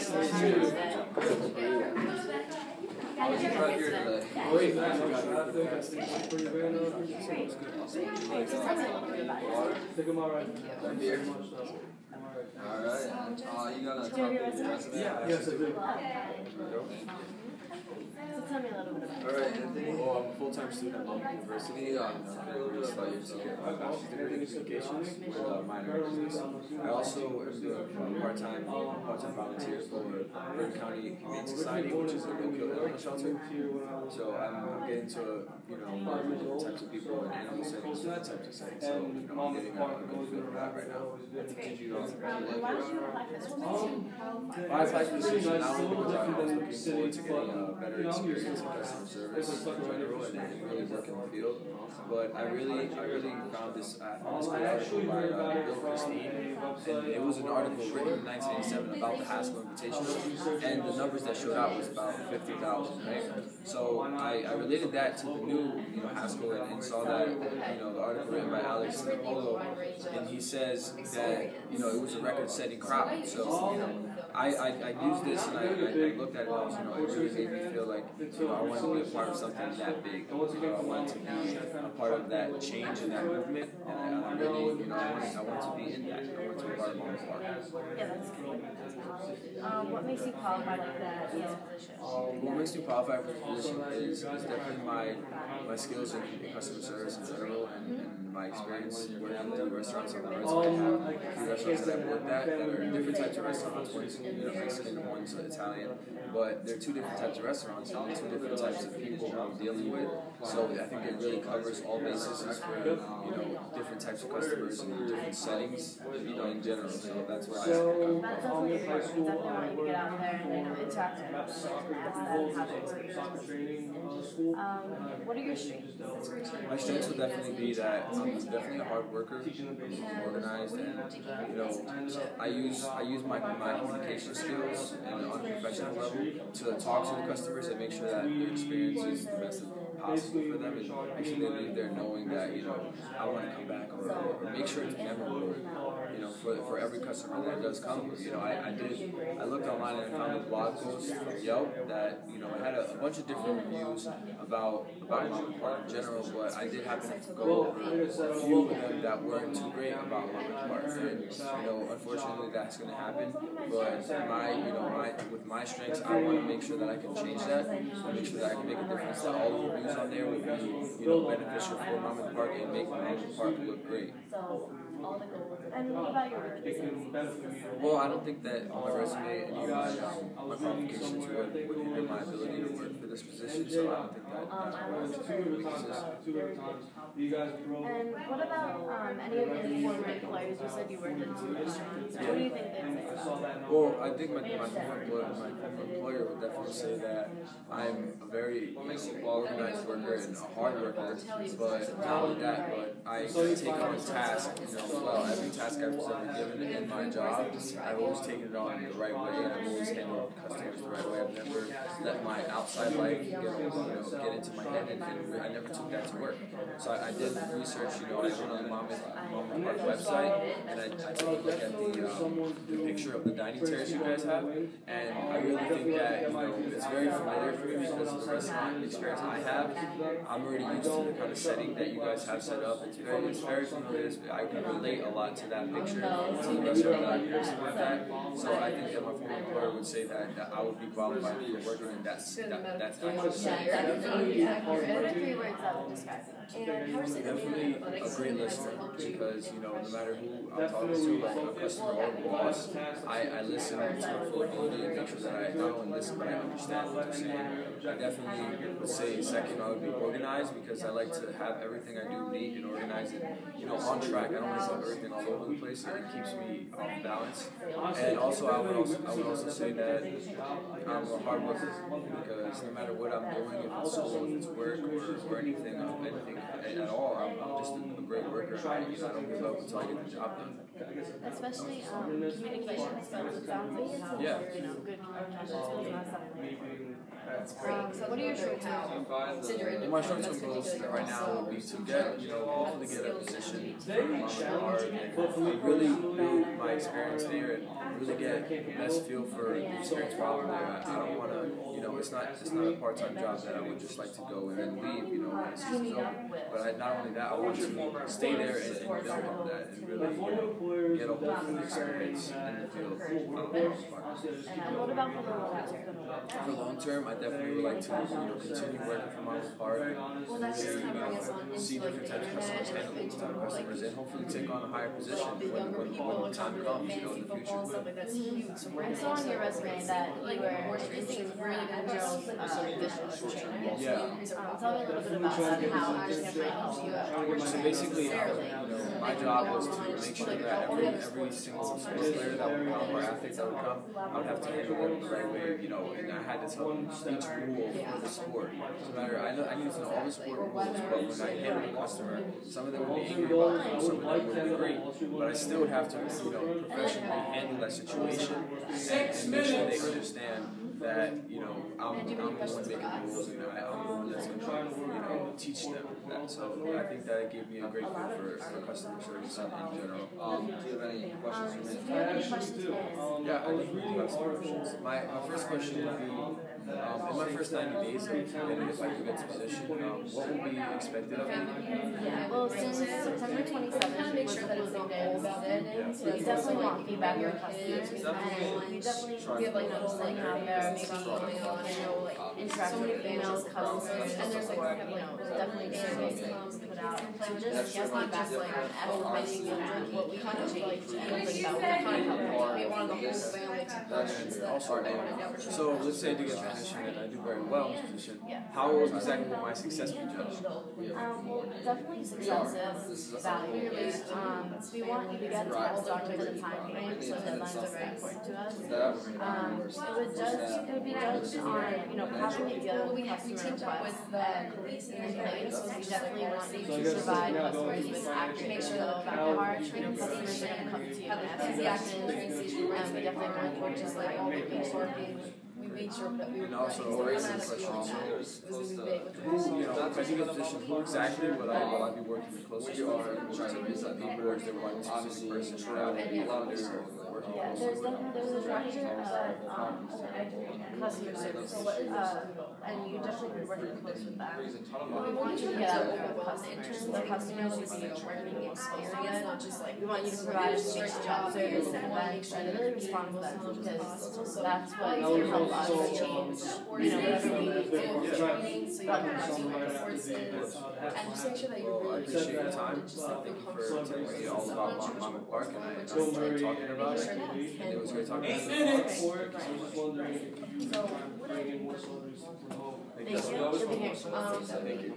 Great. Take them all right. Thank you so much, though. Alright, you got a copy of your resume? Yes, I do. So tell me a little bit about it. Alright, Anthony. Well, I'm a full-time student at London University. Tell me a little bit about yourself. Bachelor's degree in communications with a minor in business. I also am doing part-time volunteer for Bergen County Humane Society, which is a no-kill animal shelter. So I'm getting to work with different types of people and animal settings, different types of settings. So I'm getting a good feel for that right now. Why did you apply for this? What makes you qualify? I applied for this position not only because I was looking forward to getting a better experience in customer service in general and really work in the field, but I really found this article by Bill Christine, and it was an article written in 1987 about the Haskell Invitational, and the numbers that showed out was about 50,000, right? So I related that to the new Haskell and saw that the article written by Alex Napolo, and he says that it was a record-setting crowd. So I used this and I looked at it and it really made me feel like I wanted to be a part of something that big. I wanted to be a part of that change and that movement, and I really I wanted to be in that. I wanted to be part of Mountain Park. Yeah, that's good. What makes you qualify for this position? What makes me qualify for this position is definitely my skills in customer service in general and my experience working in the restaurants on the resume. I have a few restaurants that I've worked at that are different types of restaurants. One's Mexican and one's Italian, but they're two different types of restaurants and two different types of people I'm dealing with. So I think it really covers all bases for different types of customers and different settings in general. So that's why That's definitely important. We definitely want you to get out there and interact with customers and ask them how their experience is. What are your strengths? My strengths would definitely be that I'm definitely a hard worker, I'm organized, and I use my communication skills and on a professional level to talk to the customers and make sure that the experience is the best possible for them, and make sure they leave there knowing that I want to come back, or make sure it's memorable for every customer that does come. I looked online and I found a blog post from Yelp that it had a bunch of different reviews about Mountain Park in general, but I did happen to go over a few of them that weren't too great about Mountain Park, and unfortunately that's going to happen. But with my strengths, I want to make sure that I can change that and make sure that I can make a difference. That all the reviews on there would be beneficial for Mountain Park and make Mountain Park look great. And what about your work experience? Well, I don't think that on my resume any of my qualifications would hinder my ability to work for this position, so I don't think that And what about any of your former employers? You said you worked in two restaurants. What do you think they'd say about that? Well, I think my former employer would definitely say that I'm a very organized worker and a hard worker, but not only that, but I take on tasks as well. Every task I was ever given in my job, I've always taken it on the right way, and I've always handled customers the right way. I've never let my outside life get into my head, and I never took that to work. So I did research, I went on the Mom and Park website, and I took a look at the picture of the dining terrace you guys have, and I really think that it's very familiar for me because of the restaurant experience I have. I'm already used to the kind of setting that you guys have set up. It's very familiar. I can relate a lot to that picture, to the restaurant that I posted with that. So I think that my former employer would say that I would be qualified for working in that actual setting. What are 3 words that would describe you? Definitely a great listener, because no matter who I'm talking to, like a customer or a boss, I listen to my full ability and make sure that I not only listen but I understand what they're saying. I definitely would say second I would be organized, because I like to have everything I do neat and organized and on track. I don't like to have everything all over the place, and it keeps me off balance. And also I would also say that I'm a hard worker, because no matter what I'm doing, if it's school, if it's work, or anything at all, I'm just a great worker. I don't give up until I get the job done. Especially communication skills. It sounds like you have Yeah. Good communication skills, and that's something. What are your short term? Well, my short-term goals right now would be to get, hopefully get a position from art and really build my experience there and really get the best feel for the experience while I'm there. I don't want to, it's not a part-time job that I would just like to go and then leave, when the season's over. But not only that, I want to stay there and build on that and really get a whole food experience in the field. And what about for the long term? For long term, I definitely would like to continue working for Marble Park, see different types of customers, handle different types of customers, and hopefully take on a higher position when the time comes, in the future. I saw on your resume that you were increasing really good girls' visual training. Yeah. Tell me a little bit about that and how this might help you. So basically, my job was to make sure that every single sports player that would come or athlete that would come, I would have to handle them the right way, and I had to tell them each rule for the sport. So I needed to know all the sport rules, but when I handled a customer, some of them would be angry about it, some of them would be great, but I still would have to, professionally handle that situation and make sure they understand that, I'm the one making rules and I'm the one that's going to, teach them that. So I think that gave me a great feel for customer service in general. Do you have any questions for me? Do you have any questions for us? Yeah, I think we do have some questions. My first question would be, in my first 90 days of getting if I could get this position, what would be expected of me? Yeah, well, since September 27th was the closing day of the season, so you definitely want feedback from customers, and you definitely notice that you have there maybe interact with female customers, and there's definitely surveys that you put out. So just get feedback on everything and what we kind of changed and think about what kind of helped. We wanted the whole family to So let's say I do get a position and I do very well in this position. How exactly will my success be judged? Well, definitely success is valued. We want you to get tasks done within a time frame, so deadlines are very important to us. It would be judged on, properly dealing with customer requests and place. We definitely want you to provide customers with accurate info about our customers are going to come to you and ask questions, and we definitely want you to just like we made sure that we were And also, practicing raising the the question, with if I do get a position, who exactly will I be working closely with? Trying to raise that number, or is there one specific person throughout a lot of different working there's a director of customer service, and you definitely be working close with that. We want you to get out there with customers. The customers will be your working experience, not just like we want you to provide a great job service and events and really respond to them, because that's what will help us change, whatever we need to do. so you have resources, and just make sure that you're I really appreciate your time. Thank you for telling me all about Marble Park, and I enjoyed talking about it. And it was great talking to you. Thank you. You'll be here. Thank you.